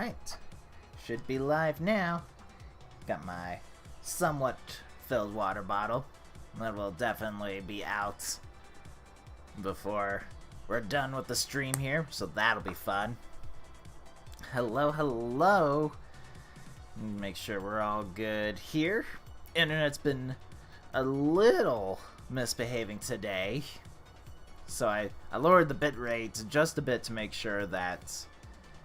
Alright. Should be live now. Got my somewhat filled water bottle. That will definitely be out before we're done with the stream here, so that'll be fun. Hello, hello. Make sure we're all good here. Internet's been a little misbehaving today, so I lowered the bitrate just a bit to make sure that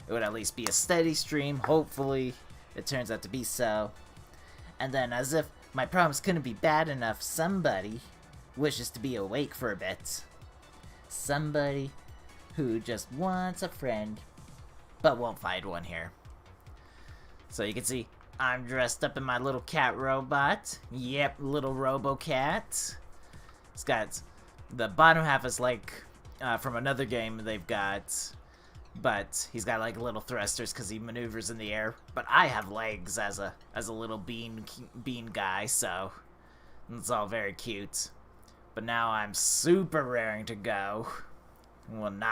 it would at least be a steady stream. Hopefully it turns out to be so. And then, as if my problems couldn't be bad enough, somebody wishes to be awake for a bit. Somebody who just wants a friend, but won't find one here. So you can see, I'm dressed up in my little cat robot. Yep, little robo-cat. It's got, the bottom half is like, from another game they've got, but he's got like little thrusters because he maneuvers in the air. But I have legs as a little bean guy, so it's all very cute. But now I'm super raring to go. Won't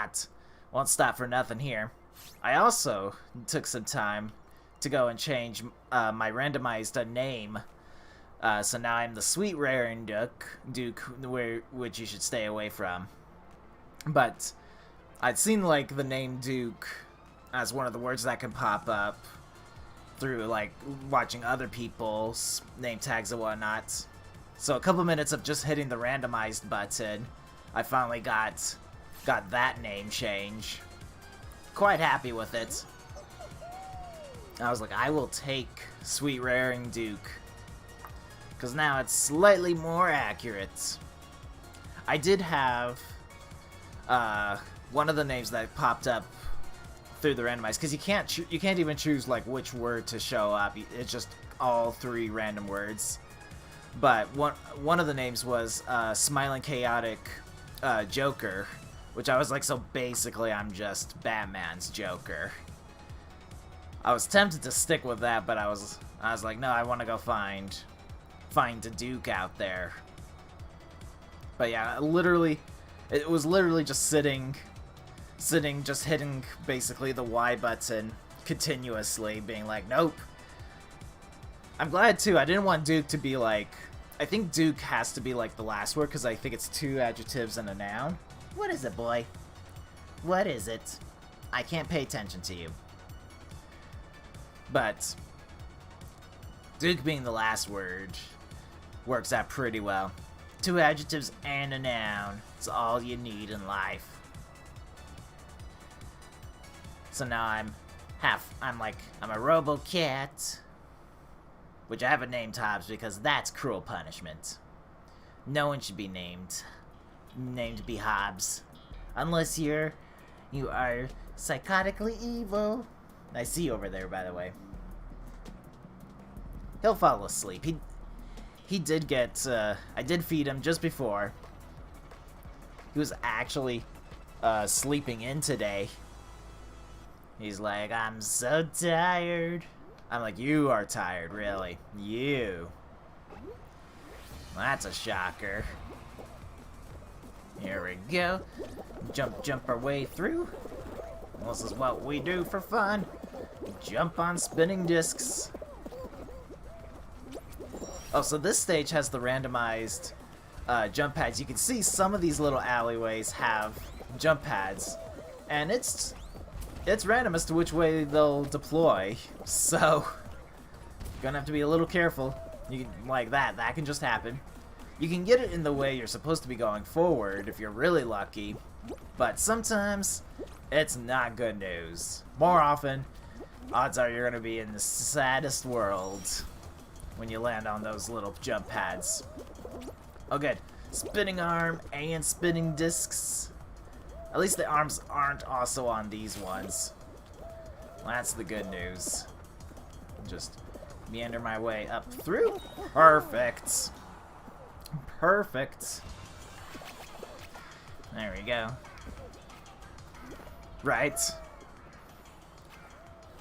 stop for nothing here. I also took some time to go and change my randomized name. So now I'm the Sweet Raring Duke, which you should stay away from. But I'd seen like the name Duke as one of the words that can pop up through like watching other people's name tags and whatnot. So a couple minutes of just hitting the randomized button, I finally got that name change. Quite happy with it. I was like, I will take Sweet Raring Duke, because now it's slightly more accurate. I did have one of the names that popped up through the randomized, because you can't even choose like which word to show up. It's just all three random words. But one of the names was Smiling Chaotic Joker, which I was like, so basically I'm just Batman's Joker. I was tempted to stick with that, but I was like, no, I want to go find a Duke out there. But yeah, it was literally just sitting, just hitting basically the Y button continuously, being like, nope. I'm glad too. I didn't want Duke to be like, I think Duke has to be like the last word, because I think it's two adjectives and a noun. What is it, boy? What is it? I can't pay attention to you. But Duke being the last word works out pretty well. Two adjectives and a noun. It's all you need in life. So now I'm a robo-cat, which I haven't named Hobbs because that's cruel punishment. No one should be named to be Hobbs, unless you are psychotically evil. I see you over there, by the way. He'll fall asleep. He did get, I did feed him just before. He was actually, sleeping in today. He's like, I'm so tired. I'm like, you are tired, really. You. Well, that's a shocker. Here we go. Jump our way through. This is what we do for fun. Jump on spinning discs. Oh, so this stage has the randomized jump pads. You can see some of these little alleyways have jump pads, and it's random as to which way they'll deploy. So you're gonna have to be a little careful. You can, like that can just happen. You can get it in the way you're supposed to be going forward if you're really lucky, but sometimes it's not good news. More often, odds are you're gonna be in the saddest world when you land on those little jump pads. Oh good. Spinning arm and spinning discs. At least the arms aren't also on these ones. That's the good news. Just meander my way up through. Perfect. Perfect. There we go. Right.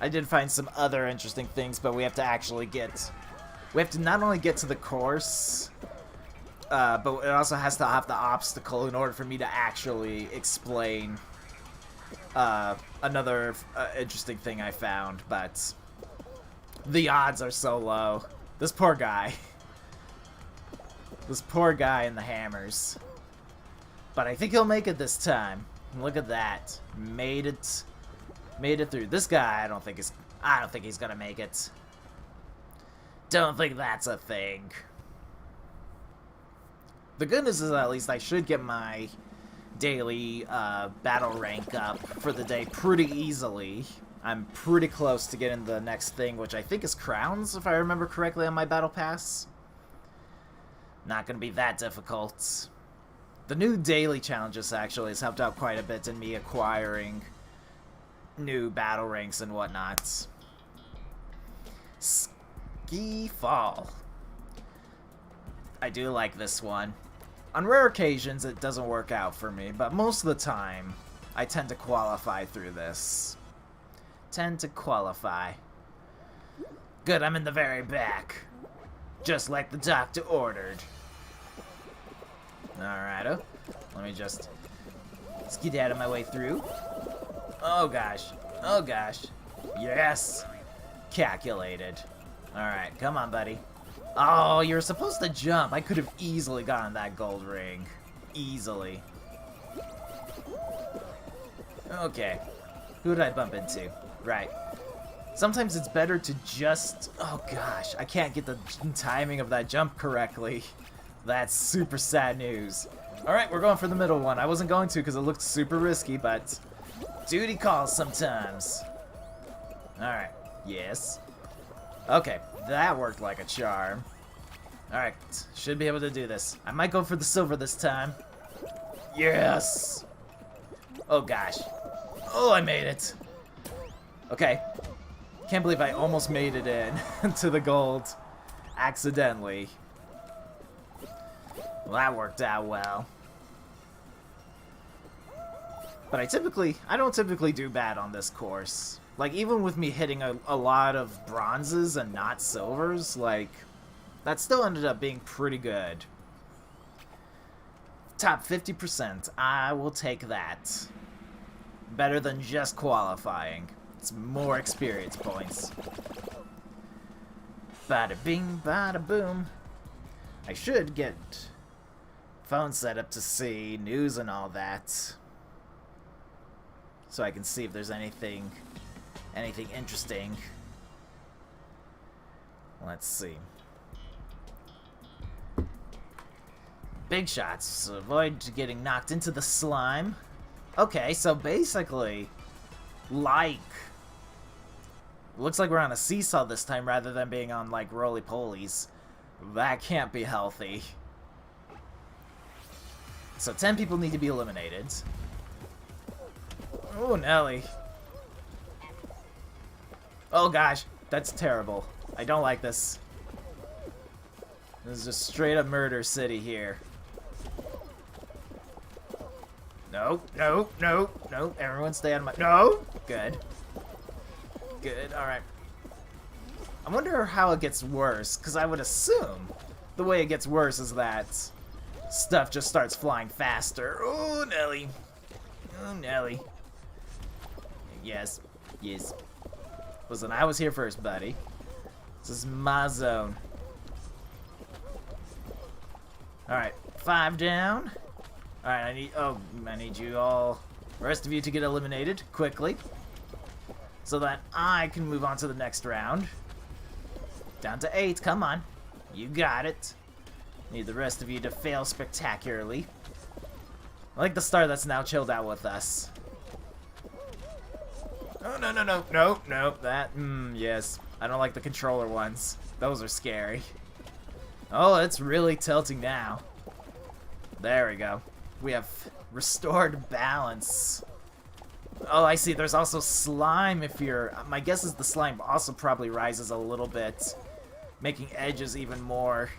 I did find some other interesting things, but we have to actually we have to not only get to the course, but it also has to have the obstacle in order for me to actually explain another interesting thing I found, but the odds are so low. This poor guy. This poor guy in the hammers. But I think he'll make it this time. Look at that. Made it through. This guy, I don't think he's gonna make it. Don't think that's a thing. The good news is at least I should get my daily battle rank up for the day pretty easily. I'm pretty close to getting the next thing, which I think is crowns, if I remember correctly, on my battle pass. Not gonna be that difficult. The new daily challenges actually has helped out quite a bit in me acquiring new battle ranks and whatnot. Ski Fall. I do like this one. On rare occasions, it doesn't work out for me, but most of the time, I tend to qualify through this. Tend to qualify. Good, I'm in the very back. Just like the doctor ordered. Alrighto. Let me just skedaddle my way through. Oh gosh. Oh gosh. Yes! Calculated. Alright, come on, buddy. Oh, you're supposed to jump. I could have easily gotten that gold ring. Easily. Okay. Who did I bump into? Right. Sometimes it's better to just... Oh gosh, I can't get the timing of that jump correctly. That's super sad news. Alright, we're going for the middle one. I wasn't going to because it looked super risky, but... duty calls sometimes. Alright, yes. Okay, that worked like a charm. Alright, should be able to do this. I might go for the silver this time. Yes! Oh gosh. Oh, I made it. Okay. Can't believe I almost made it in to the gold. Accidentally. Well, that worked out well. But I don't typically do bad on this course. Like, even with me hitting a lot of bronzes and not silvers, like, that still ended up being pretty good. Top 50%, I will take that. Better than just qualifying. It's more experience points. Bada bing, bada boom. I should get phone set up to see news and all that. So I can see if there's anything interesting. Let's see. Big shots. Avoid getting knocked into the slime. Okay, so basically, like, looks like we're on a seesaw this time rather than being on, like, roly-polies. That can't be healthy. So 10 people need to be eliminated. Oh, Nelly. Oh gosh, that's terrible. I don't like this. This is just straight up murder city here. No, no, no, no. Everyone stay out of my... No! Good. Good, alright. I wonder how it gets worse, because I would assume the way it gets worse is that stuff just starts flying faster. Oh, Nelly. Oh, Nelly. Yes. Yes. Listen, I was here first, buddy. This is my zone. Alright, 5 down. Alright, I need you all, the rest of you to get eliminated quickly. So that I can move on to the next round. Down to 8, come on. You got it. Need the rest of you to fail spectacularly. I like the star that's now chilled out with us. Oh, no, no, no, no, no, that, yes. I don't like the controller ones. Those are scary. Oh, it's really tilting now. There we go. We have restored balance. Oh, I see. There's also slime if you're... My guess is the slime also probably rises a little bit, making edges even more...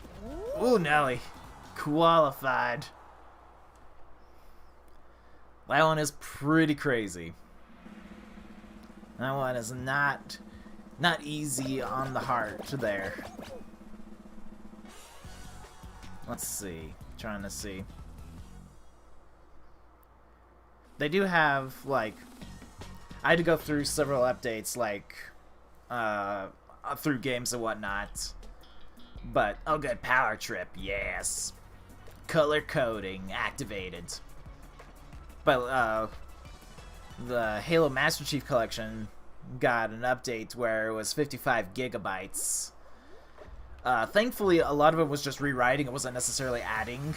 Ooh, Nelly. Qualified. That one is pretty crazy. That one is not easy on the heart there. Let's see. Trying to see. they do have, like, I had to go through several updates, like, through games and whatnot. But, oh good, power trip, yes. Color coding activated. But, the Halo Master Chief Collection got an update where it was 55 gigabytes. Thankfully, a lot of it was just rewriting. It wasn't necessarily adding.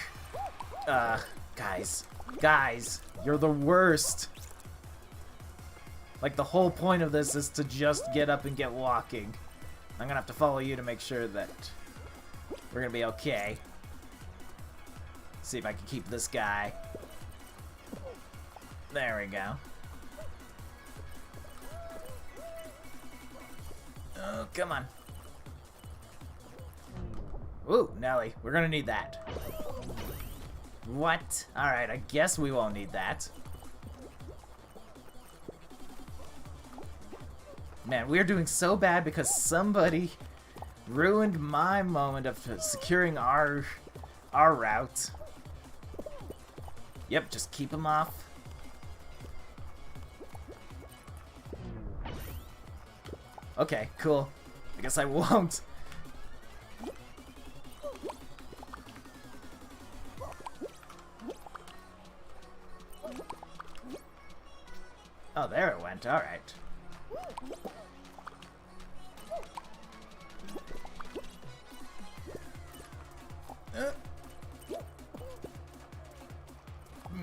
Guys, you're the worst. Like, the whole point of this is to just get up and get walking. I'm gonna have to follow you to make sure that we're gonna be okay. See if I can keep this guy. There we go. Oh, come on. Ooh, Nelly, we're gonna need that. What? Alright, I guess we won't need that. Man, we're doing so bad because somebody ruined my moment of securing our route. Yep, just keep him off. Okay, cool. I guess I won't. Oh, there it went. All right.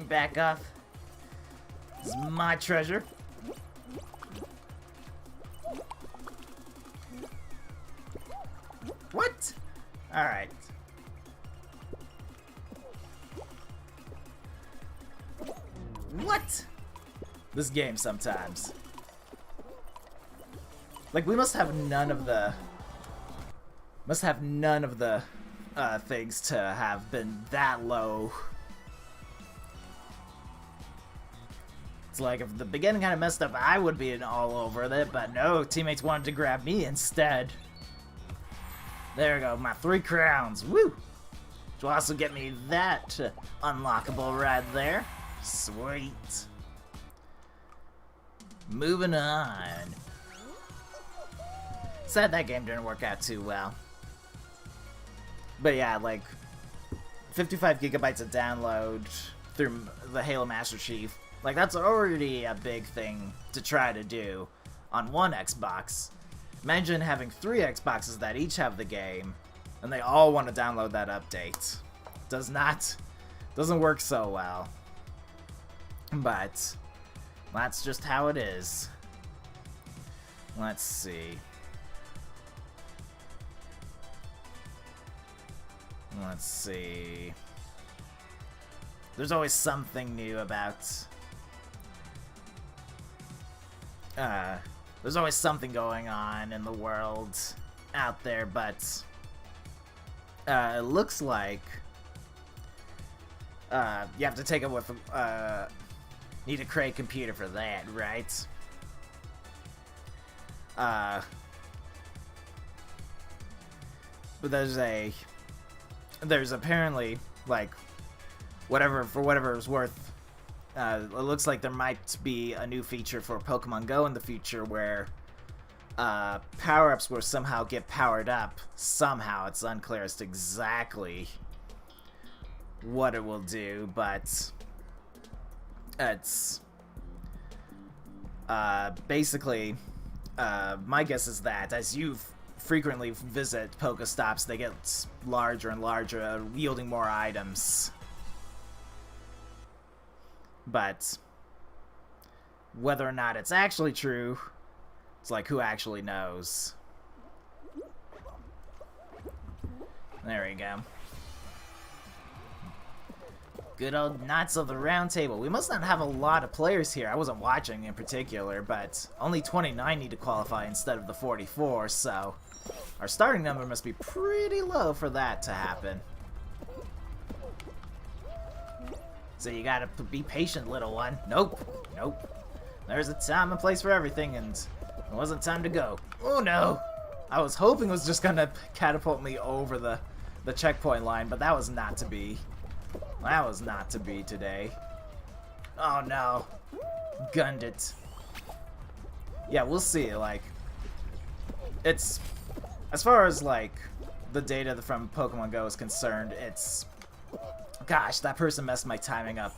Back off. This is my treasure. What? All right. What? This game sometimes. Like, we must have none of the things to have been that low. It's like, if the beginning kind of messed up, I would be all over it, but no, teammates wanted to grab me instead. There we go, my 3 crowns, woo! Which will also get me that unlockable right there. Sweet. Moving on. Sad that game didn't work out too well. But yeah, like, 55 gigabytes of download through the Halo Master Chief. Like, that's already a big thing to try to do on one Xbox. Imagine having 3 Xboxes that each have the game, and they all want to download that update. Doesn't work so well. But that's just how it is. Let's see. Let's see. There's always something new about... there's always something going on in the world out there, but... it looks like... you have to take it with... need a Cray computer for that, right? But there's apparently, like, for whatever it's worth, it looks like there might be a new feature for Pokemon Go in the future where power-ups will somehow get powered up. Somehow, it's unclear as to exactly what it will do, but it's basically, my guess is that as you frequently visit Pokestops, they get larger and larger, yielding more items. But whether or not it's actually true, it's like, who actually knows? There we go. Good old Knights of the Round Table. We must not have a lot of players here. I wasn't watching in particular, but only 29 need to qualify instead of the 44, so our starting number must be pretty low for that to happen. So you gotta be patient, little one. Nope. There's a time and place for everything, and it wasn't time to go. Oh no! I was hoping it was just gonna catapult me over the checkpoint line, but that was not to be. That was not to be today. Oh no. Gunned it. Yeah, we'll see. Like, it's... As far as, like, the data from Pokemon Go is concerned, it's... Gosh, that person messed my timing up.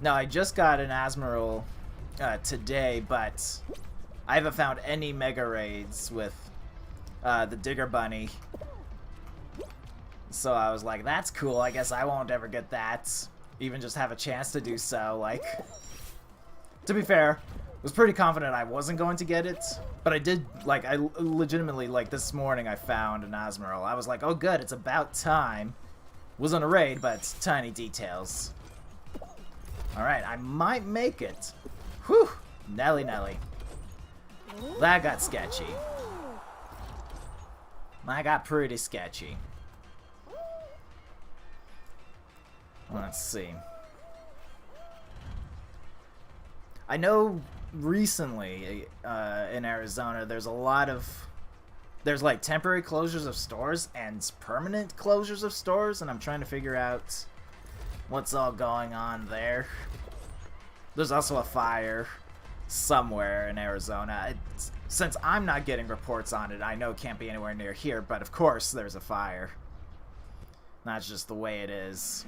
No, I just got an Asmodee today, but I haven't found any Mega Raids with the Digger Bunny. So I was like, that's cool, I guess I won't ever get that. Even just have a chance to do so, like... To be fair, I was pretty confident I wasn't going to get it, but I did, like, I legitimately, like, this morning I found an Asmodee. I was like, oh good, it's about time. Wasn't a raid, but tiny details. Alright, I might make it. Whew! Nelly Nelly. That got sketchy. That got pretty sketchy. Let's see. I know recently in Arizona there's a lot of... There's like temporary closures of stores and permanent closures of stores, and I'm trying to figure out what's all going on there. There's also a fire somewhere in Arizona. Since I'm not getting reports on it, I know it can't be anywhere near here, but of course there's a fire. That's just the way it is.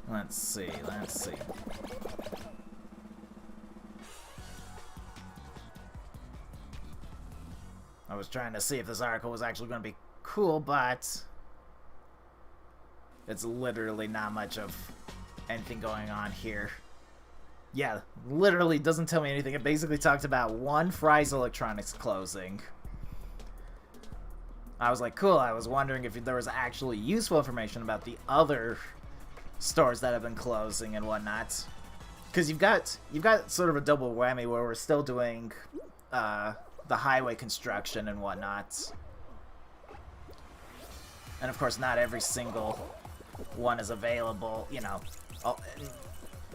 Let's see, let's see. I was trying to see if this article was actually going to be cool, but it's literally not much of anything going on here. Yeah, literally doesn't tell me anything. It basically talked about one Fry's Electronics closing. I was like, cool, I was wondering if there was actually useful information about the other stores that have been closing and whatnot. Because you've got sort of a double whammy where we're still doing the highway construction and whatnot. And of course not every single one is available, you know.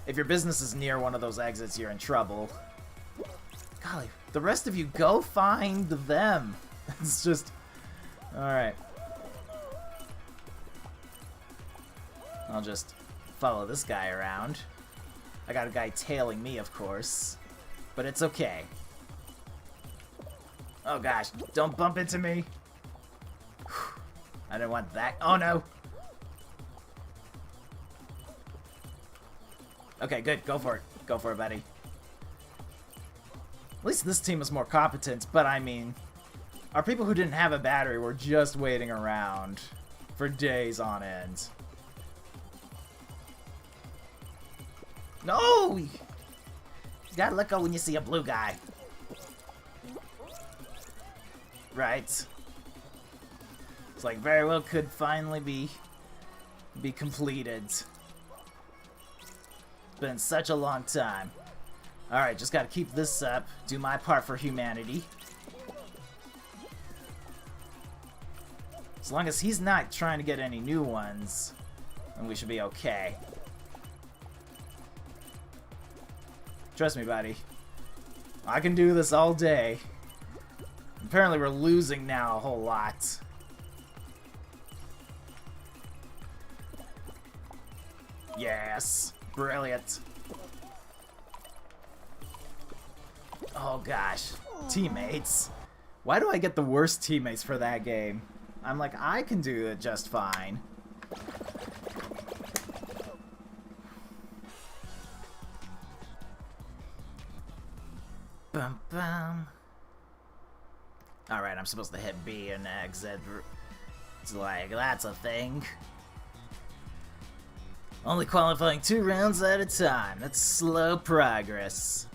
If your business is near one of those exits, you're in trouble. Golly, the rest of you, go find them. It's just... Alright. I'll just follow this guy around. I got a guy tailing me, of course. But it's okay. Oh gosh, don't bump into me. I didn't want that. Oh no! Okay, good. Go for it. Go for it, buddy. At least this team is more competent, but I mean... Our people who didn't have a battery were just waiting around for days on end. No! You gotta let go when you see a blue guy. Right. It's like very well could finally be completed. It's been such a long time. Alright, just gotta keep this up. Do my part for humanity. As long as he's not trying to get any new ones, then we should be okay. Trust me, buddy. I can do this all day. Apparently we're losing now a whole lot. Yes. Brilliant. Oh gosh. Teammates. Why do I get the worst teammates for that game? I'm like, I can do it just fine. Bum bum. Alright, I'm supposed to hit B and exit. It's like, that's a thing. Only qualifying 2 rounds at a time. That's slow progress.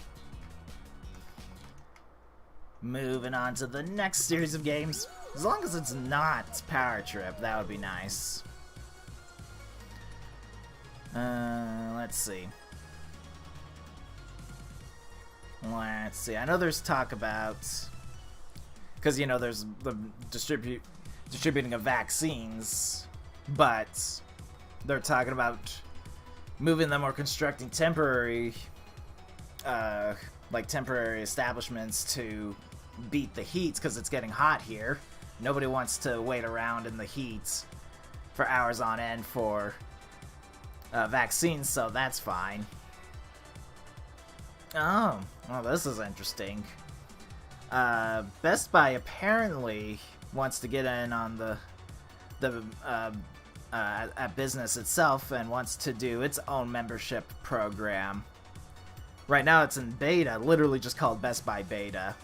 Moving on to the next series of games. As long as it's not Power Trip, that would be nice. Let's see. Let's see. I know there's talk about... Because, you know, there's the distributing of vaccines, but they're talking about moving them or constructing temporary, like temporary establishments to beat the heat because it's getting hot here. Nobody wants to wait around in the heat for hours on end for vaccines, so that's fine. Oh, well, this is interesting. Best Buy apparently wants to get in on the business itself and wants to do its own membership program. Right now it's in beta, literally just called Best Buy Beta.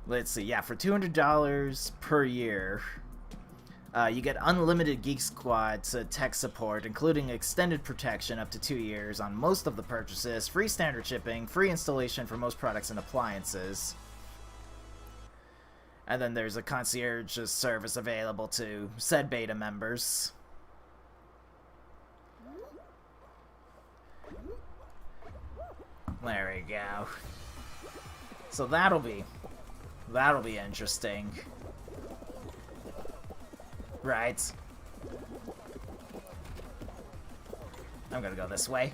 Let's see, yeah, for $200 per year, you get unlimited Geek Squad tech support, including extended protection up to 2 years on most of the purchases, free standard shipping, free installation for most products and appliances. And then there's a concierge service available to said beta members. There we go. So that'll be interesting. Right. I'm gonna go this way.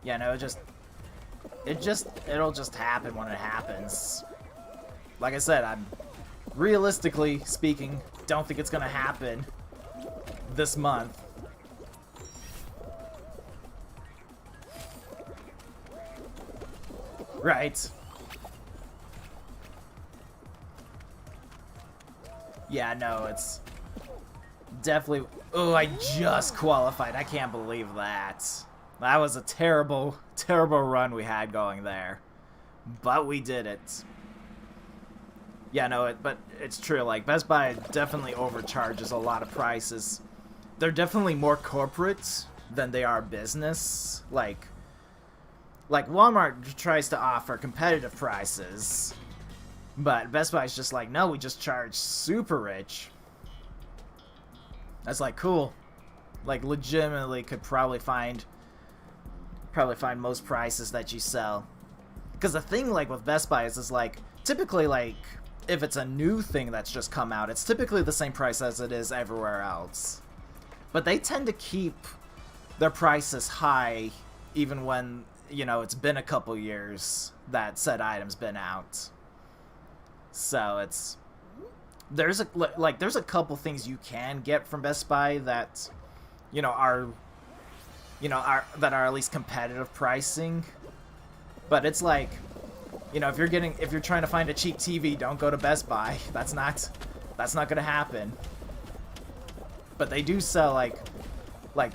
Yeah, no, it'll just happen when it happens. Like I said, I'm realistically speaking, don't think it's gonna happen this month. Right. Yeah, no, it's definitely... Oh, I just qualified. I can't believe that. That was a terrible, terrible run we had going there. But we did it. Yeah, no, but it's true. Like, Best Buy definitely overcharges a lot of prices. They're definitely more corporate than they are business. Like Walmart tries to offer competitive prices. But Best Buy's just like, no, we just charge super rich. That's like, cool. Like, legitimately could probably find most prices that you sell. Because the thing, like, with Best Buy is like, typically, like, if it's a new thing that's just come out, it's typically the same price as it is everywhere else. But they tend to keep their prices high even when, you know, it's been a couple years that said item's been out. So it's... There's a couple things you can get from Best Buy that, you know, are at least competitive pricing. But it's like, you know, if you're trying to find a cheap TV, don't go to Best Buy. That's not gonna happen. But they do sell like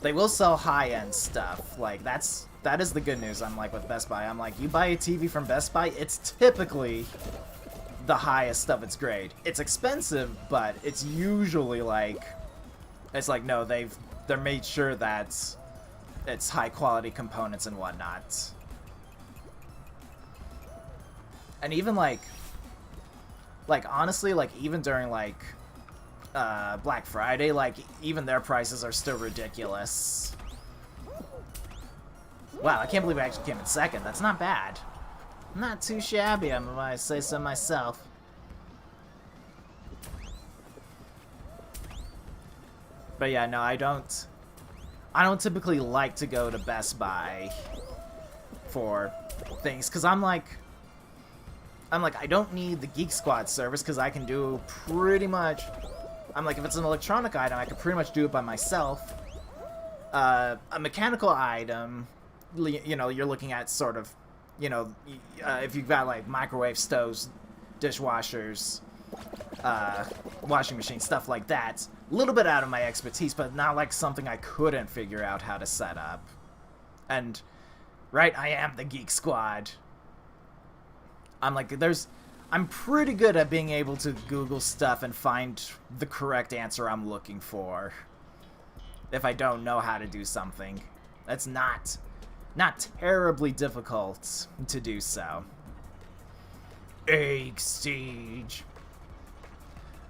they will sell high-end stuff. Like that is the good news. I'm like with Best Buy. I'm like, you buy a TV from Best Buy, it's typically the highest of its grade. It's expensive, but it's usually like, it's like, no, they're made sure that it's high quality components and whatnot. And even like honestly, like even during like Black Friday, like even their prices are still ridiculous. Wow, I can't believe I actually came in second. That's not bad. Not too shabby, I might say so myself. But yeah, no, I don't typically like to go to Best Buy for things, because I'm like, I don't need the Geek Squad service, because I can do pretty much, I'm like, if it's an electronic item, I can pretty much do it by myself. A mechanical item, you know, you're looking at sort of, you know, if you've got like microwave stoves, dishwashers, washing machines, stuff like that, a little bit out of my expertise, but not like something I couldn't figure out how to set up. And, right, I am the Geek Squad. I'm like, I'm pretty good at being able to Google stuff and find the correct answer I'm looking for. If I don't know how to do something. That's not terribly difficult to do so. Egg Siege.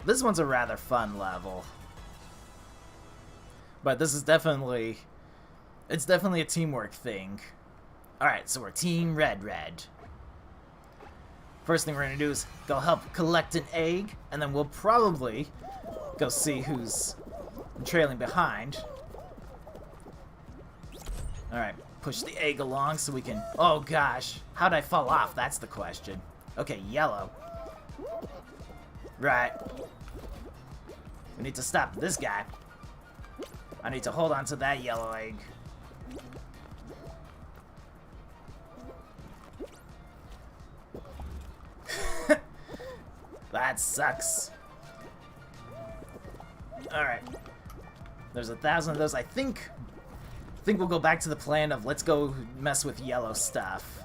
This one's a rather fun level. But this is definitely... It's definitely a teamwork thing. Alright, so we're Team Red. First thing we're gonna do is go help collect an egg, and then we'll probably go see who's trailing behind. Alright. push the egg along so we can... Oh gosh, how'd I fall off? That's the question. Okay, yellow. Right. We need to stop this guy. I need to hold on to that yellow egg. That sucks. Alright. There's 1,000 of those. I think we'll go back to the plan of let's go mess with yellow stuff.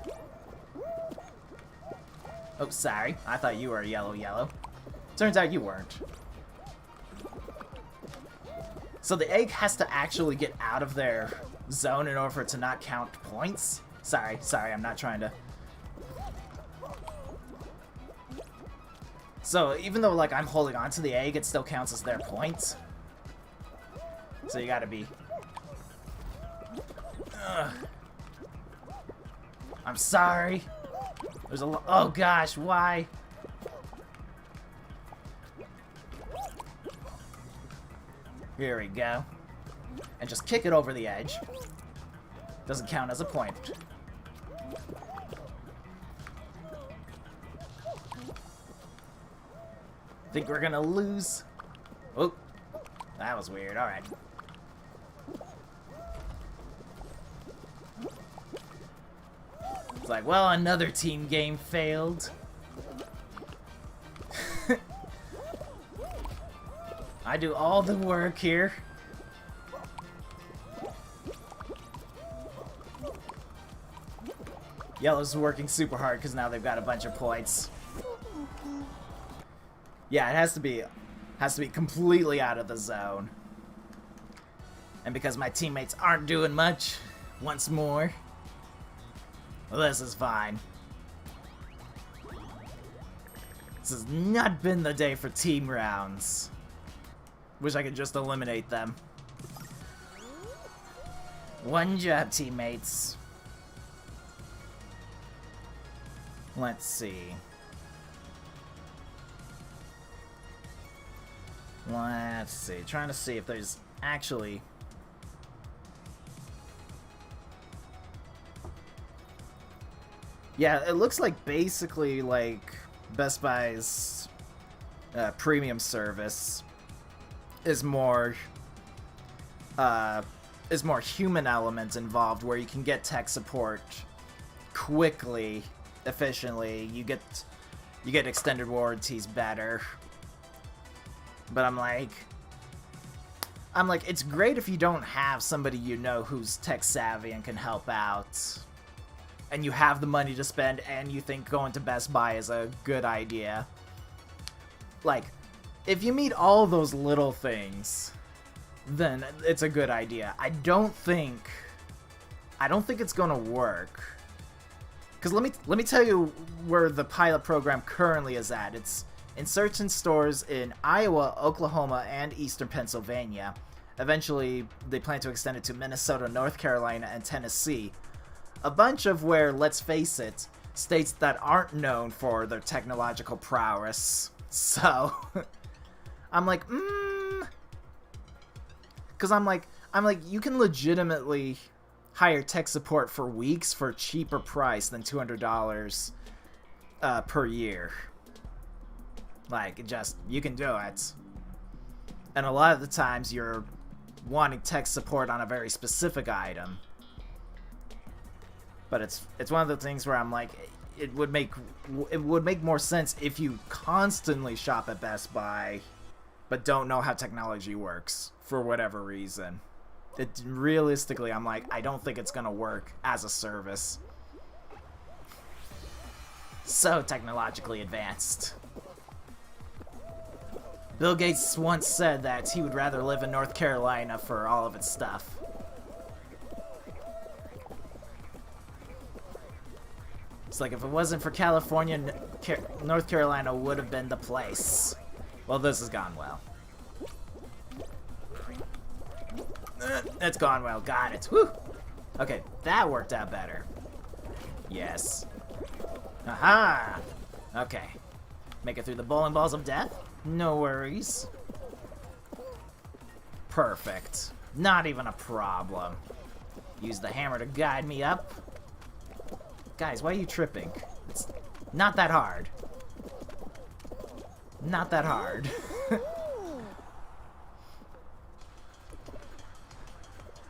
Oh, sorry. I thought you were yellow. Turns out you weren't. So the egg has to actually get out of their zone in order for it to not count points? Sorry, I'm not trying to... So even though, like, I'm holding on to the egg, it still counts as their points. So you gotta be... Ugh. I'm sorry. There's a oh gosh, why? Here we go. And just kick it over the edge. Doesn't count as a point. Think we're gonna lose? Oh, that was weird. Alright. It's like, well, another team game failed. I do all the work here. Yellow's working super hard because now they've got a bunch of points. Yeah, it has to be completely out of the zone. And because my teammates aren't doing much, once more, well, this is fine. This has not been the day for team rounds. Wish I could just eliminate them. One job, teammates. Let's see. Trying to see if there's actually... Yeah, it looks like basically like Best Buy's premium service is more human elements involved, where you can get tech support quickly, efficiently. You get extended warranties better. But I'm like, it's great if you don't have somebody you know who's tech savvy and can help out, and you have the money to spend, and you think going to Best Buy is a good idea. Like, if you meet all those little things, then it's a good idea. I don't think it's gonna work. Because let me tell you where the pilot program currently is at. It's in certain stores in Iowa, Oklahoma, and eastern Pennsylvania. Eventually, they plan to extend it to Minnesota, North Carolina, and Tennessee. A bunch of where, let's face it, states that aren't known for their technological prowess. So, I'm like, because I'm like, you can legitimately hire tech support for weeks for a cheaper price than $200 per year. Like, you can do it. And a lot of the times you're wanting tech support on a very specific item. But it's one of the things where I'm like, it would make more sense if you constantly shop at Best Buy, but don't know how technology works for whatever reason. Realistically, I'm like, I don't think it's gonna work as a service. So technologically advanced. Bill Gates once said that he would rather live in North Carolina for all of its stuff. It's like, if it wasn't for California, North Carolina would have been the place. Well, this has gone well. It's gone well. Got it. Whew. Okay, that worked out better. Yes. Aha! Okay. Make it through the bowling balls of death? No worries. Perfect. Not even a problem. Use the hammer to guide me up. Guys, why are you tripping? It's not that hard. Not that hard.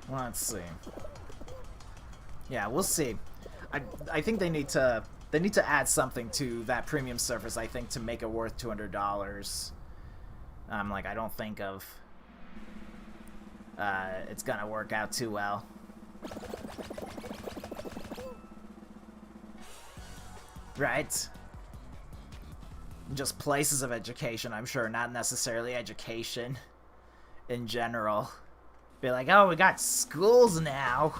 Let's see. Yeah, we'll see. I think they need to add something to that premium service, I think, to make it worth $200. Like, I don't think of it's gonna work out too well. Right? Just places of education, I'm sure, not necessarily education in general. Be like, oh, we got schools now.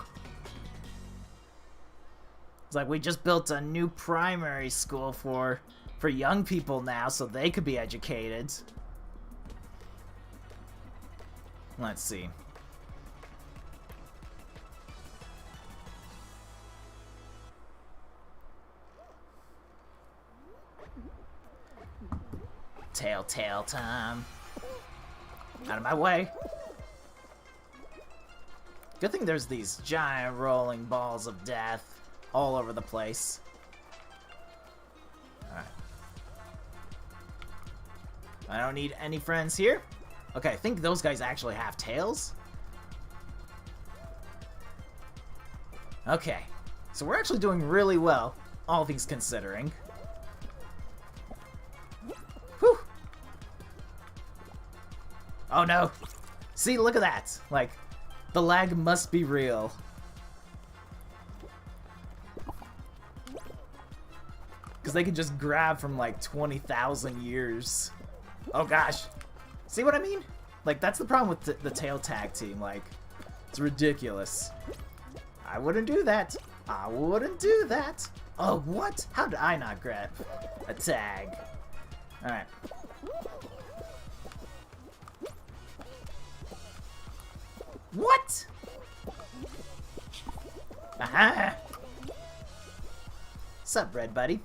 It's like we just built a new primary school for young people now, so they could be educated. Let's see. Telltale time. Out of my way. Good thing there's these giant rolling balls of death all over the place. Alright. I don't need any friends here. Okay, I think those guys actually have tails. Okay. So we're actually doing really well, all things considering. Whew. Oh no. See, look at that. Like, the lag must be real. Because they can just grab from like 20,000 years. Oh gosh. See what I mean? Like, that's the problem with the tail tag team. Like, it's ridiculous. I wouldn't do that. I wouldn't do that. Oh, what? How did I not grab a tag? Alright. What? Aha! Sup, Red Buddy?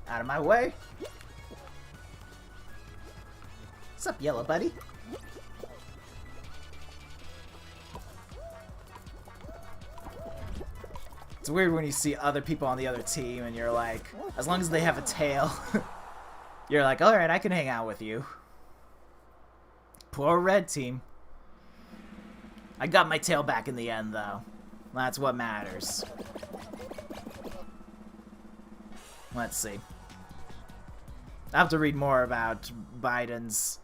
Out of my way. Sup, Yellow Buddy? It's weird when you see other people on the other team and you're like, as long as they have a tail, you're like, alright, I can hang out with you. Poor red team. I got my tail back in the end, though. That's what matters. Let's see. I have to read more about Biden's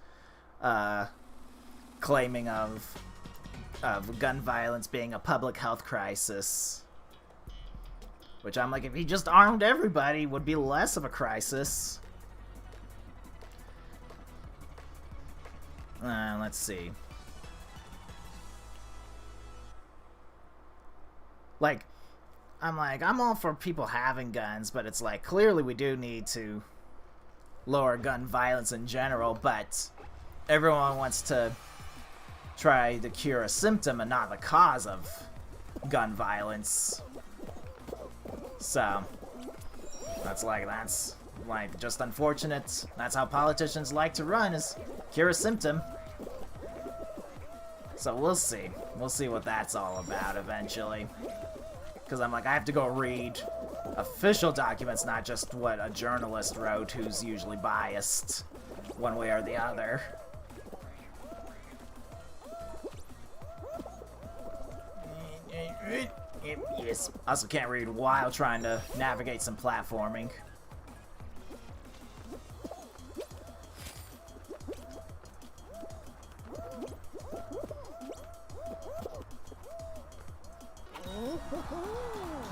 claiming of gun violence being a public health crisis. Which I'm like, if he just armed everybody, it would be less of a crisis. Let's see. Like, I'm all for people having guns, but it's like, clearly we do need to lower gun violence in general, but everyone wants to try to cure a symptom and not the cause of gun violence. So, that's just unfortunate. That's how politicians like to run, is cure a symptom. So we'll see. We'll see what that's all about eventually. Because I'm like, I have to go read official documents, not just what a journalist wrote who's usually biased one way or the other. Yes. Also can't read while trying to navigate some platforming.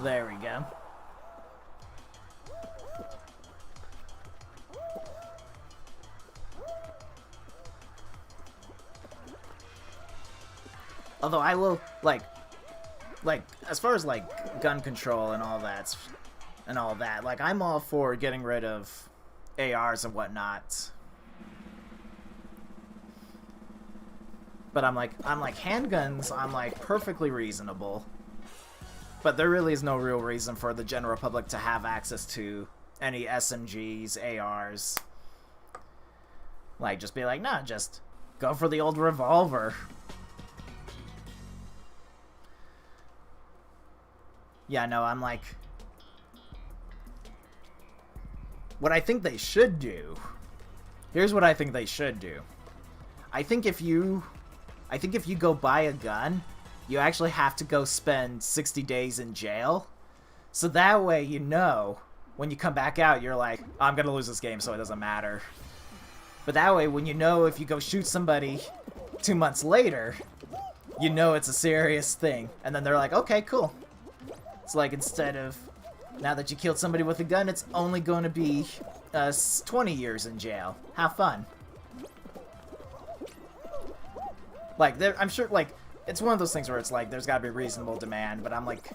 There we go. Although I will, like, as far as, like, gun control and all that, like, I'm all for getting rid of ARs and whatnot. But I'm like, handguns, I'm like, perfectly reasonable. But there really is no real reason for the general public to have access to any SMGs, ARs. Like, just be like, nah, just Go for the old revolver. Yeah, no, I'm like... What I think they should do... Here's what I think they should do. I think if you go buy a gun, you actually have to go spend 60 days in jail. So that way, you know, when you come back out, you're like, oh, I'm gonna lose this game, so it doesn't matter. But that way, when you know if you go shoot somebody 2 months later, you know it's a serious thing. And then they're like, okay, cool. It's like, instead of, now that you killed somebody with a gun, it's only going to be 20 years in jail. Have fun. Like, I'm sure, like, it's one of those things where it's like, there's gotta be reasonable demand, but I'm like,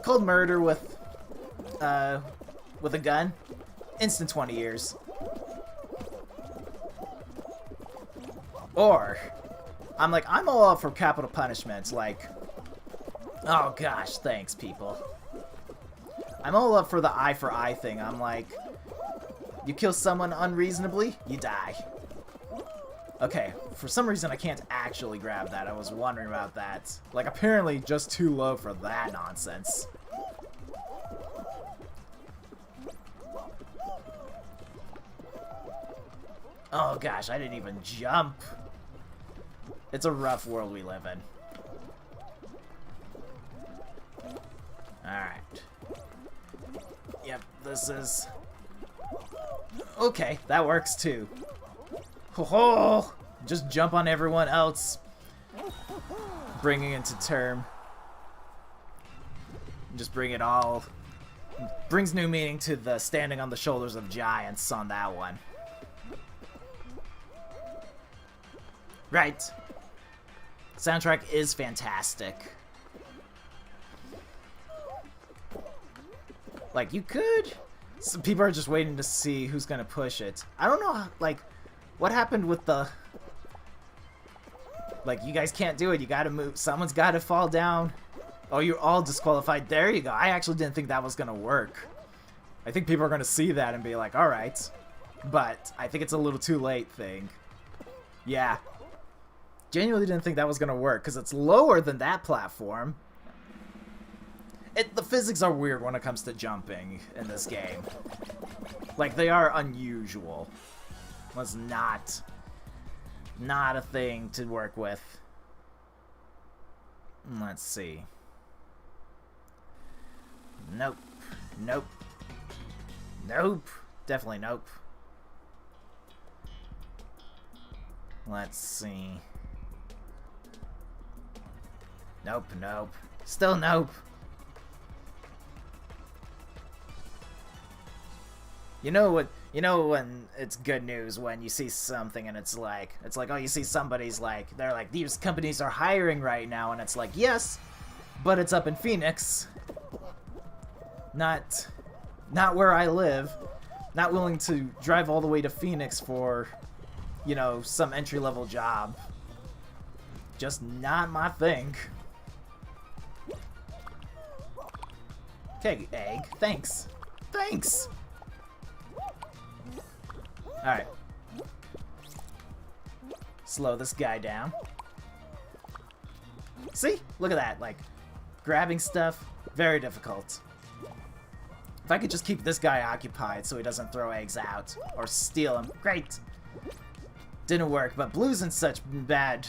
cold murder with a gun, instant 20 years. Or, I'm all up for capital punishments, like, oh gosh, thanks, people. I'm all up for the eye for eye thing. I'm like, you kill someone unreasonably, you die. Okay, for some reason I can't actually grab that. I was wondering about that. Like, apparently just too low for that nonsense. Oh gosh, I didn't even jump. It's a rough world we live in. Alright. Yep, this is... Okay, that works too. Ho ho! Just jump on everyone else. Bringing it to term. Just bring it all... Brings new meaning to the standing on the shoulders of giants on that one. Right. Soundtrack is fantastic. Like, you could... Some people are just waiting to see who's gonna push it. I don't know, like, what happened with the... Like, you guys can't do it. You gotta move. Someone's gotta fall down. Oh, you're all disqualified. There you go. I actually didn't think that was gonna work. I think people are gonna see that and be like, alright. But I think it's a little too late thing. Yeah. Genuinely didn't think that was gonna work, because it's lower than that platform. The physics are weird when it comes to jumping in this game. Like, they are unusual. Was not a thing to work with. Let's see. Nope. Nope. Nope. Definitely nope. Let's see. Nope, nope. Still nope. You know what? You know when it's good news when you see something and it's like, oh, you see somebody's like, they're like, these companies are hiring right now, and it's like, yes, but it's up in Phoenix. Not where I live. Not willing to drive all the way to Phoenix for, you know, some entry-level job. Just not my thing. Okay, egg. Thanks. Thanks! Alright. Slow this guy down. See? Look at that. Like, grabbing stuff, very difficult. If I could just keep this guy occupied so he doesn't throw eggs out or steal them, great. Didn't work, but blue's in such bad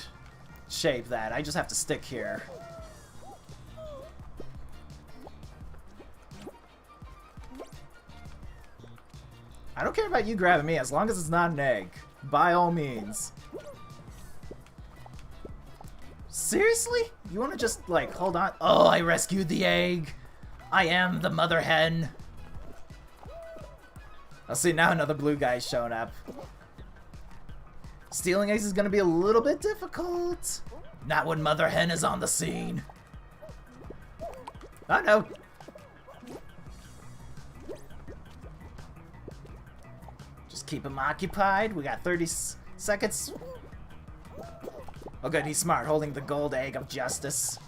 shape that I just have to stick here. I don't care about you grabbing me as long as it's not an egg. By all means. Seriously? You want to just, like, hold on? Oh, I rescued the egg. I am the mother hen. I'll see, now another blue guy's showing up. Stealing eggs is going to be a little bit difficult. Not when mother hen is on the scene. Oh, no. Just keep him occupied. We got 30 seconds. Oh good, he's smart, holding the gold egg of justice.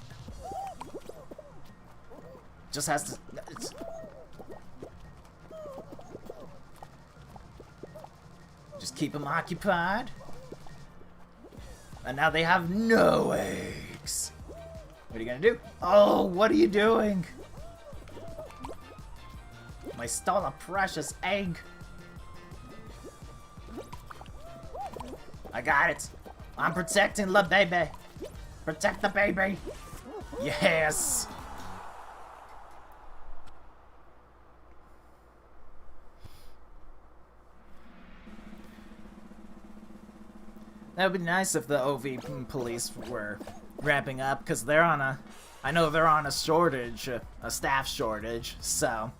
Just has to... Just keep him occupied. And now they have no eggs. What are you gonna do? Oh, what are you doing? I stole a precious egg. I got it. I'm protecting the baby. Protect the baby. Yes. That would be nice if the OV police were ramping up, because they're on a... I know they're on a shortage, a staff shortage, so...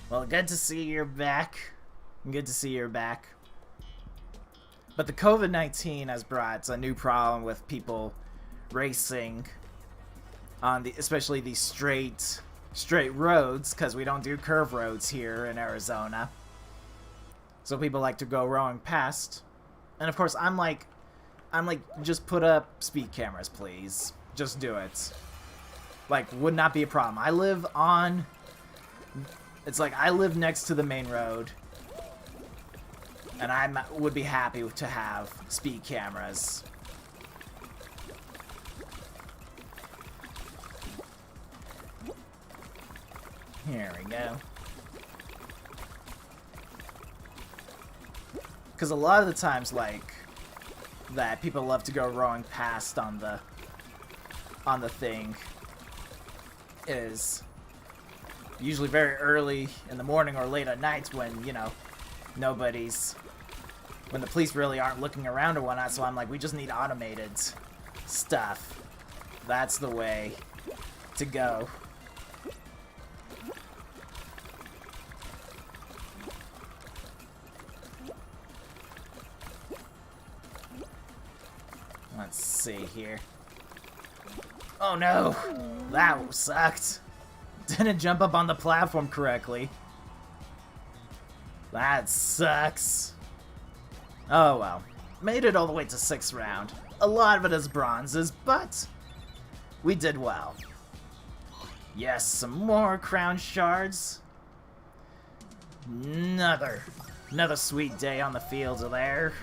Well, good to see you're back. Good to see you're back. But the COVID-19 has brought a new problem with people racing on the, especially these straight roads, because we don't do curve roads here in Arizona. So people like to go rowing past. And of course, I'm like, just put up speed cameras, please. Just do it. Like, would not be a problem. I live on... It's like, I live next to the main road. And I would be happy to have speed cameras. Here we go. Because a lot of the times, like, that people love to go rowing past on the thing is usually very early in the morning or late at night when, you know, when the police really aren't looking around or whatnot, so I'm like, we just need automated stuff. That's the way to go. Let's see here. Oh no! That sucked. Didn't jump up on the platform correctly. That sucks. Oh well. Made it all the way to 6th round. A lot of it is bronzes, but we did well. Yes, some more crown shards. Another sweet day on the field there.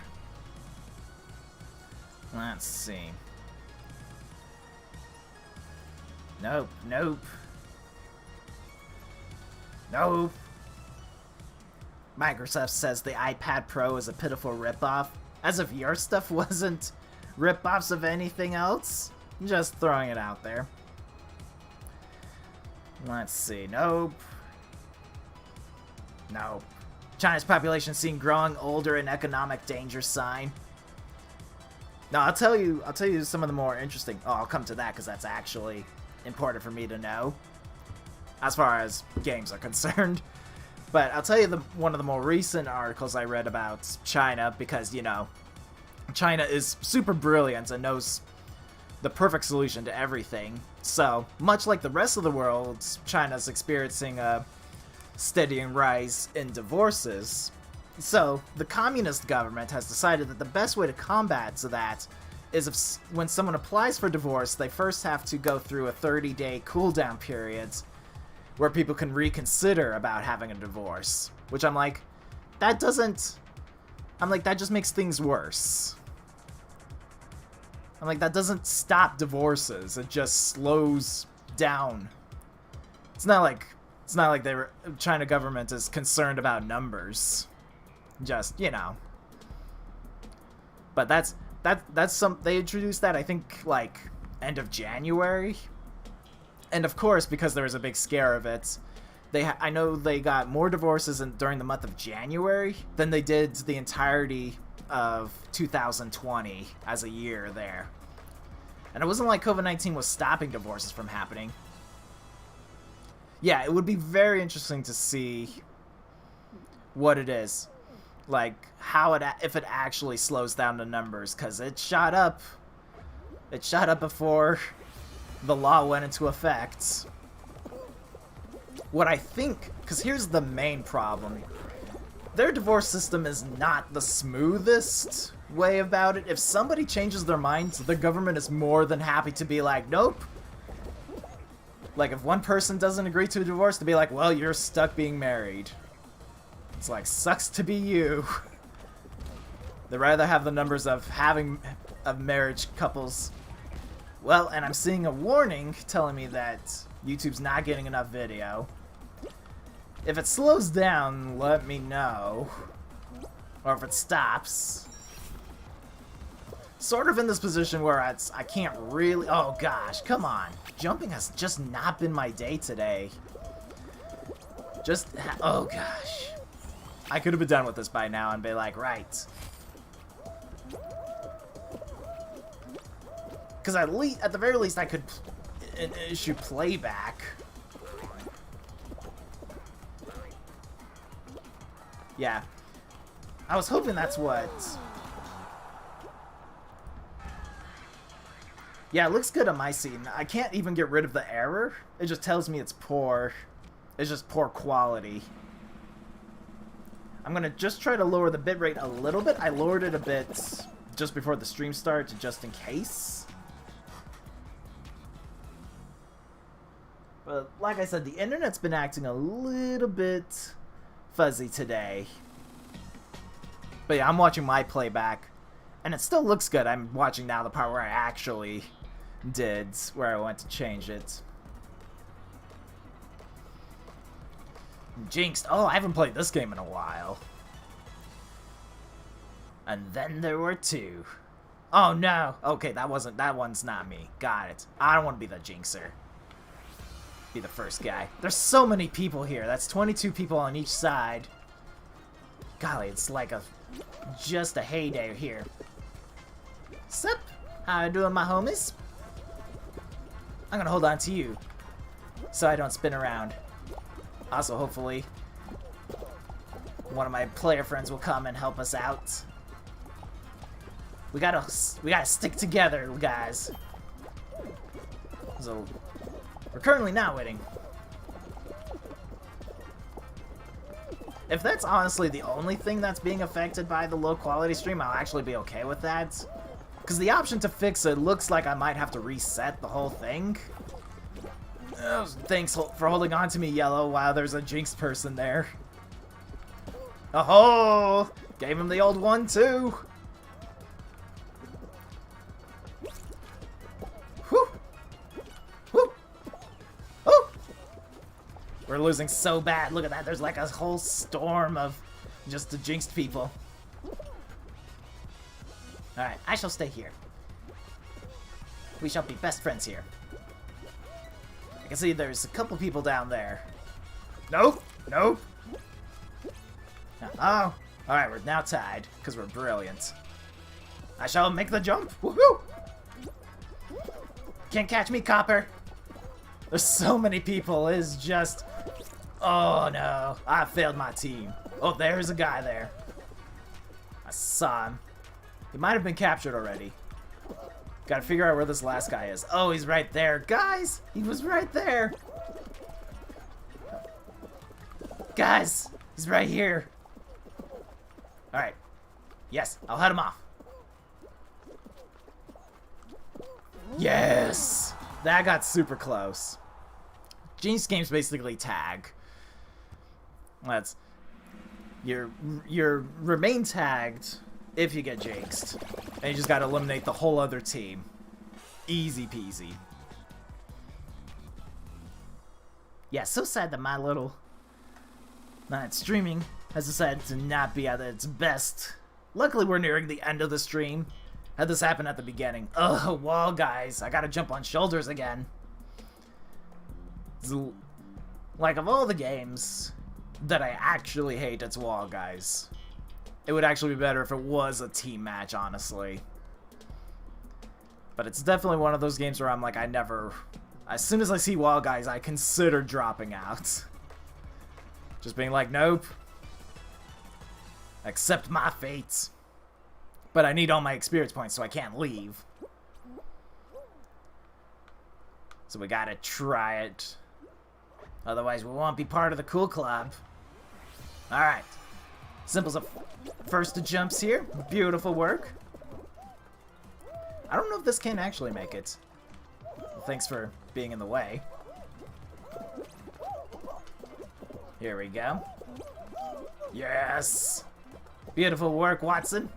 Let's see. Nope, nope. Nope. Microsoft says the iPad Pro is a pitiful ripoff. As if your stuff wasn't ripoffs of anything else. Just throwing it out there. Let's see. Nope. Nope. China's population seen growing older and economic danger sign. No, I'll tell you some of the more interesting... Oh, I'll come to that because that's actually important for me to know. As far as games are concerned. But I'll tell you one of the more recent articles I read about China because, you know, China is super brilliant and knows the perfect solution to everything. So, much like the rest of the world, China's experiencing a steadying rise in divorces. So, the communist government has decided that the best way to combat that is when someone applies for divorce, they first have to go through a 30-day cooldown period where people can reconsider about having a divorce. Which I'm like, that just makes things worse. I'm like, that doesn't stop divorces, it just slows down. It's not like the China government is concerned about numbers. Just, you know. But that's they introduced that, I think, like, end of January. And of course, because there was a big scare of it, I know they got more divorces during the month of January than they did the entirety of 2020 as a year there. And it wasn't like COVID-19 was stopping divorces from happening. Yeah, it would be very interesting to see what it is. Like, if it actually slows down the numbers, because it shot up. It shot up before the law went into effect. What I think, because here's the main problem. Their divorce system is not the smoothest way about it. If somebody changes their mind, the government is more than happy to be like, nope. Like, if one person doesn't agree to a divorce, to be like, well, you're stuck being married. It's like, sucks to be you. They'd rather have the numbers of marriage couples. Well, and I'm seeing a warning telling me that YouTube's not getting enough video. If it slows down, let me know. Or if it stops. Sort of in this position where I can't really... Oh gosh, come on. Jumping has just not been my day today. Oh gosh. I could have been done with this by now and be like, right. Because at the very least I could issue playback. Yeah. I was hoping that's what... Yeah, it looks good on my scene. I can't even get rid of the error. It just tells me it's poor. It's just poor quality. I'm gonna just try to lower the bitrate a little bit. I lowered it a bit just before the stream started, just in case. But like I said, the internet's been acting a little bit fuzzy today. But yeah, I'm watching my playback, and it still looks good. I'm watching now the part where I actually where I went to change it. Jinxed. Oh, I haven't played this game in a while. And then there were two. Oh no. Okay, that one's not me. Got it. I don't want to be the jinxer. Be the first guy. There's so many people here. That's 22 people on each side. Golly, it's like just a heyday here. Sup? How you doing, my homies? I'm gonna hold on to you so I don't spin around. Also, hopefully, one of my player friends will come and help us out. We gotta stick together, guys. So, we're currently not winning. If that's honestly the only thing that's being affected by the low quality stream, I'll actually be okay with that. Because the option to fix it looks like I might have to reset the whole thing. Oh, thanks for holding on to me, Yellow. Wow, there's a Jinx person there. Oh, gave him the old one too. Whew. Whew. Oh. We're losing so bad. Look at that. There's like a whole storm of just the jinxed people. Alright, I shall stay here. We shall be best friends here. I can see there's a couple people down there. Nope! Nope! Oh! Alright, we're now tied, because we're brilliant. I shall make the jump! Woohoo! Can't catch me, Copper! There's so many people, it's just... Oh no, I failed my team. Oh, there's a guy there. I saw him. He might have been captured already. Gotta figure out where this last guy is. Oh, he's right there. Guys, he was right there. Guys, he's right here. Alright. Yes, I'll head him off. Yes! That got super close. Jinx game's basically tag. That's... You're remain tagged if you get jinxed. And you just gotta eliminate the whole other team. Easy peasy. Yeah, so sad that my little streaming has decided to not be at its best. Luckily, we're nearing the end of the stream. Had this happen at the beginning. Ugh, wall guys. I gotta jump on shoulders again. Like, of all the games that I actually hate, it's wall guys. It would actually be better if it was a team match, honestly. But it's definitely one of those games where I'm like, as soon as I see wall guys, I consider dropping out. Just being like, nope. Accept my fate. But I need all my experience points, so I can't leave. So we gotta try it. Otherwise, we won't be part of the cool club. Alright. Simple's a first to jumps here. Beautiful work. I don't know if this can actually make it. Well, thanks for being in the way. Here we go. Yes! Beautiful work, Watson.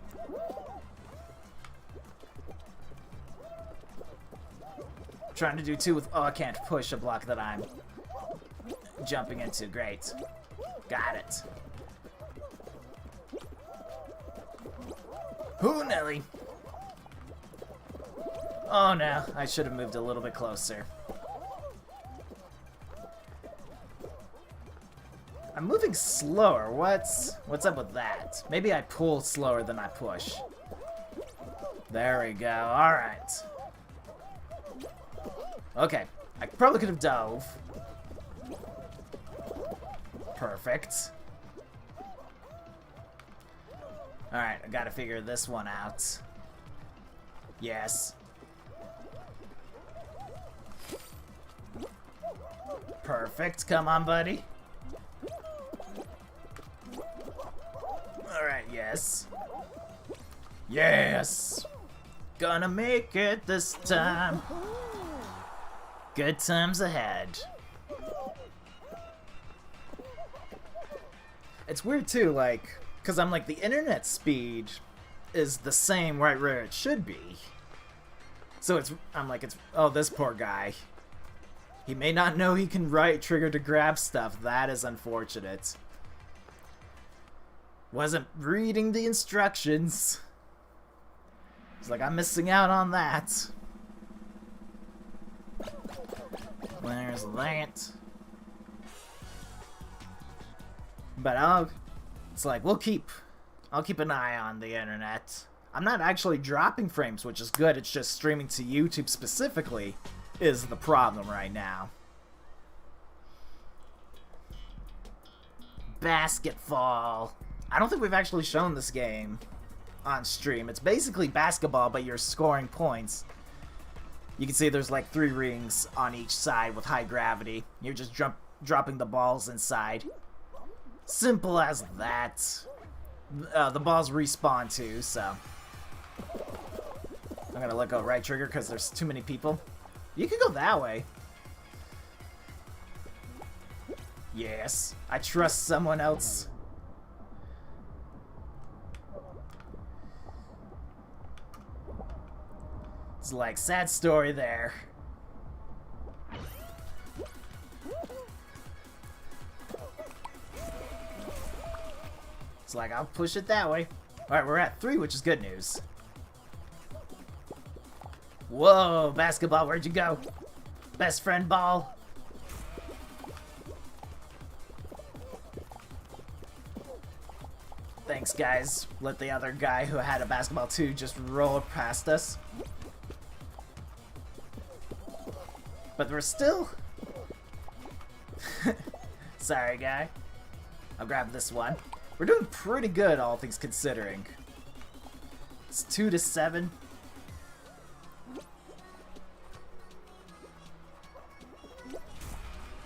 trying to do two with... Oh, I can't push a block that I'm jumping into. Great. Got it. Ooh, Nelly. Oh, no. I should have moved a little bit closer. I'm moving slower. What's up with that? Maybe I pull slower than I push. There we go. Alright. Okay. I probably could have dove. Perfect. Alright, I gotta figure this one out. Yes. Perfect. Come on, buddy. Alright, yes. Yes! Gonna make it this time. Good times ahead. It's weird too, like, because I'm like, the internet speed is the same right where it should be. So I'm like, oh, this poor guy. He may not know he can right trigger to grab stuff. That is unfortunate. Wasn't reading the instructions. It's like, I'm missing out on that. There's that. But it's like, I'll keep an eye on the internet. I'm not actually dropping frames, which is good. It's just streaming to YouTube specifically is the problem right now. Basketball. I don't think we've actually shown this game on stream. It's basically basketball, but you're scoring points. You can see there's like 3 rings on each side with high gravity. You're just dropping the balls inside. Simple as that. The balls respawn too, so... I'm gonna let go right trigger because there's too many people. You could go that way. Yes, I trust someone else. It's like, sad story there. It's like, I'll push it that way. Alright, we're at 3, which is good news. Whoa, basketball, where'd you go? Best friend ball. Thanks, guys. Let the other guy who had a basketball too just roll past us. But we're still... Sorry, guy. I'll grab this one. We're doing pretty good, all things considering. It's 2-7.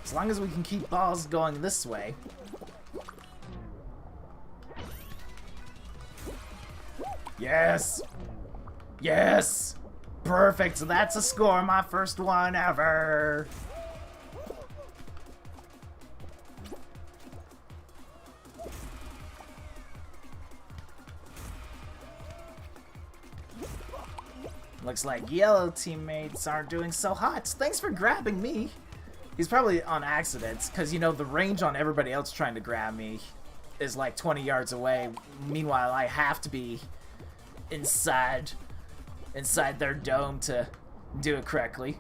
As long as we can keep balls going this way. Yes! Yes! Perfect, so that's a score, my first one ever! Looks like yellow teammates aren't doing so hot. Thanks for grabbing me. He's probably on accident, because, you know, the range on everybody else trying to grab me is like 20 yards away. Meanwhile, I have to be inside their dome to do it correctly.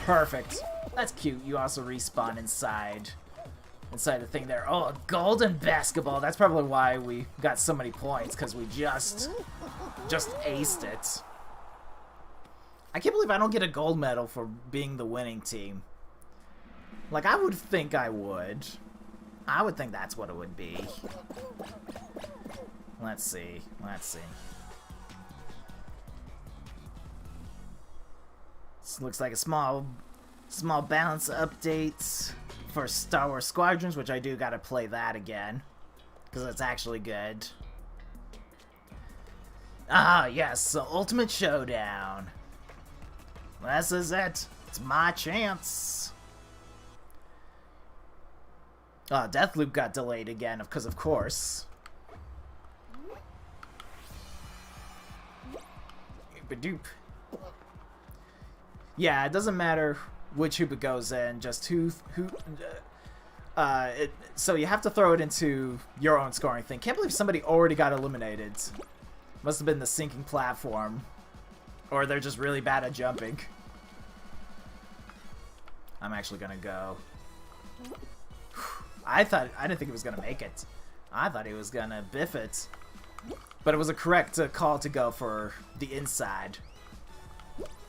Perfect. That's cute. You also respawn inside the thing there. Oh, a golden basketball. That's probably why we got so many points, because we just aced it. I can't believe I don't get a gold medal for being the winning team. Like, I would think I would. I would think that's what it would be. Let's see. Let's see. This looks like a small balance update for Star Wars Squadrons, which I do gotta play that again, because it's actually good. Ah, yes, so Ultimate Showdown. This is it. It's my chance. Oh, Deathloop got delayed again, because of course. Doop. Yeah, it doesn't matter which hoop it goes in, just who so you have to throw it into your own scoring thing. Can't believe somebody already got eliminated. Must have been the sinking platform. Or they're just really bad at jumping. I'm actually gonna go. I didn't think he was gonna make it. I thought he was gonna biff it. But it was a correct call to go for the inside.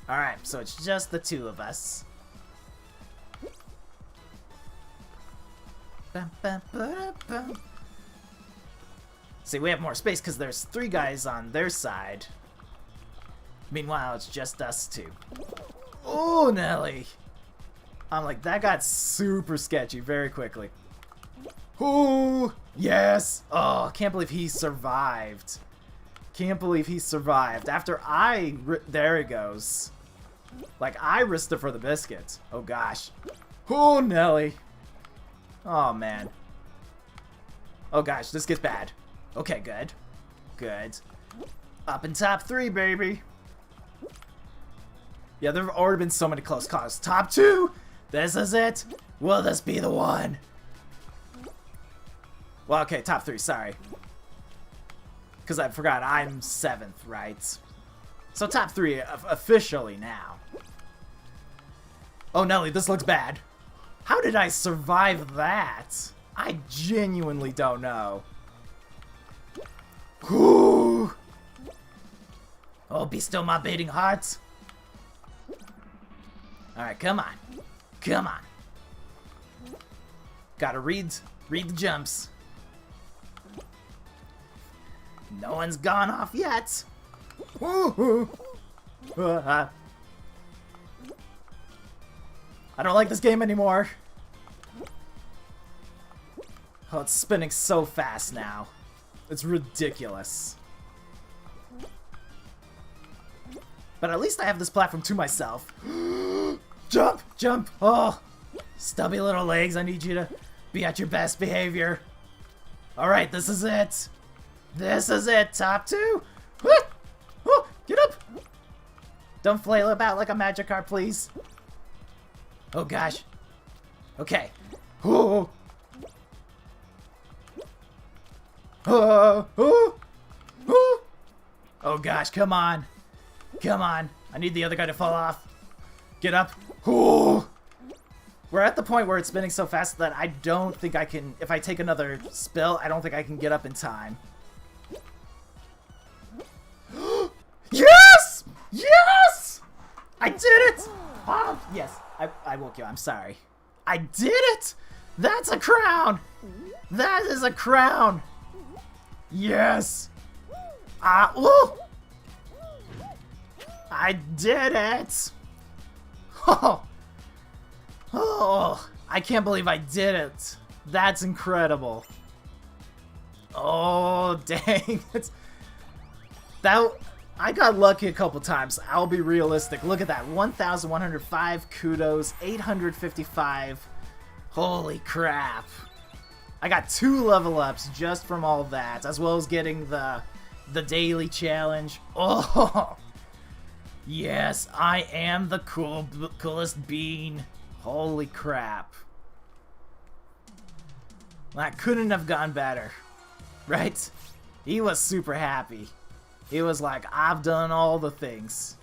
Alright, so it's just the two of us. See, we have more space because there's 3 guys on their side. Meanwhile, it's just us 2. Oh, Nelly! I'm like, that got super sketchy very quickly. Ooh, yes! Oh, can't believe he survived. Can't believe he survived. After there he goes. Like, I risked it for the biscuit. Oh, gosh. Oh, Nelly. Oh, man. Oh, gosh, this gets bad. Okay, good. Good. Up in top 3, baby. Yeah, there have already been so many close calls. Top 2! This is it! Will this be the one? Well, okay, top 3, sorry. Because I forgot, I'm 7th, right? So top 3 officially now. Oh, Nelly, this looks bad. How did I survive that? I genuinely don't know. Ooh. Oh, be still my beating heart. Alright, come on. Come on. Gotta read the jumps. No one's gone off yet. Woohoo! I don't like this game anymore. Oh, it's spinning so fast now. It's ridiculous. But at least I have this platform to myself. Jump! Jump! Oh! Stubby little legs, I need you to be at your best behavior. Alright, this is it. This is it. Top 2. Get up! Don't flail about like a magic car, please. Oh, gosh. Okay. Oh! Oh, gosh, come on. Come on. I need the other guy to fall off. Get up. Oh. We're at the point where it's spinning so fast that I don't think I can, if I take another spill, I don't think I can get up in time. Yes! Yes! I did it! Oh, yes, I woke you. I'm sorry. I did it! That's a crown! That is a crown! Yes! Ooh! I did it! Oh! Oh! I can't believe I did it! That's incredible! Oh, dang! I got lucky a couple times. I'll be realistic. Look at that. 1,105 kudos, 855. Holy crap. I got 2 level ups just from all that, as well as getting the daily challenge. Oh! Yes, I am the coolest bean. Holy crap. That couldn't have gone better. Right? He was super happy. He was like, I've done all the things.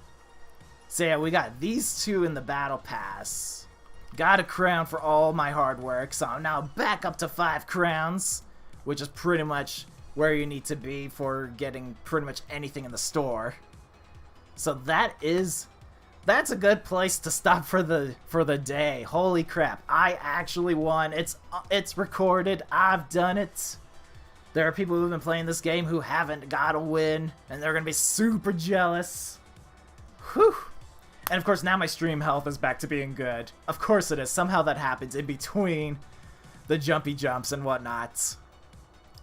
So yeah, we got these 2 in the battle pass. Got a crown for all my hard work, so I'm now back up to 5 crowns, which is pretty much where you need to be for getting pretty much anything in the store. So that's a good place to stop for the day. Holy crap, I actually won. It's recorded. I've done it. There are people who've been playing this game who haven't got a win, and they're gonna be super jealous. Whew. And of course, now my stream health is back to being good. Of course it is. Somehow that happens in between the jumpy jumps and whatnot.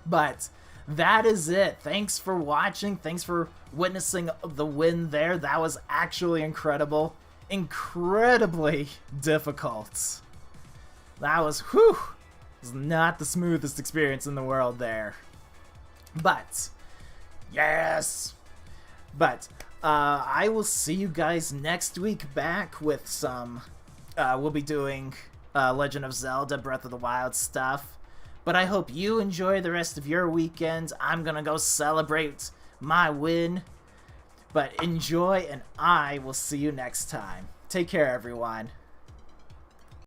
But that is it. Thanks for watching. Thanks for witnessing the win there. That was actually incredible. Incredibly difficult. That was, whew. It was not the smoothest experience in the world there. But, yes. But, I will see you guys next week back with some... we'll be doing Legend of Zelda Breath of the Wild stuff. But I hope you enjoy the rest of your weekend. I'm gonna go celebrate my win. But enjoy, and I will see you next time. Take care, everyone.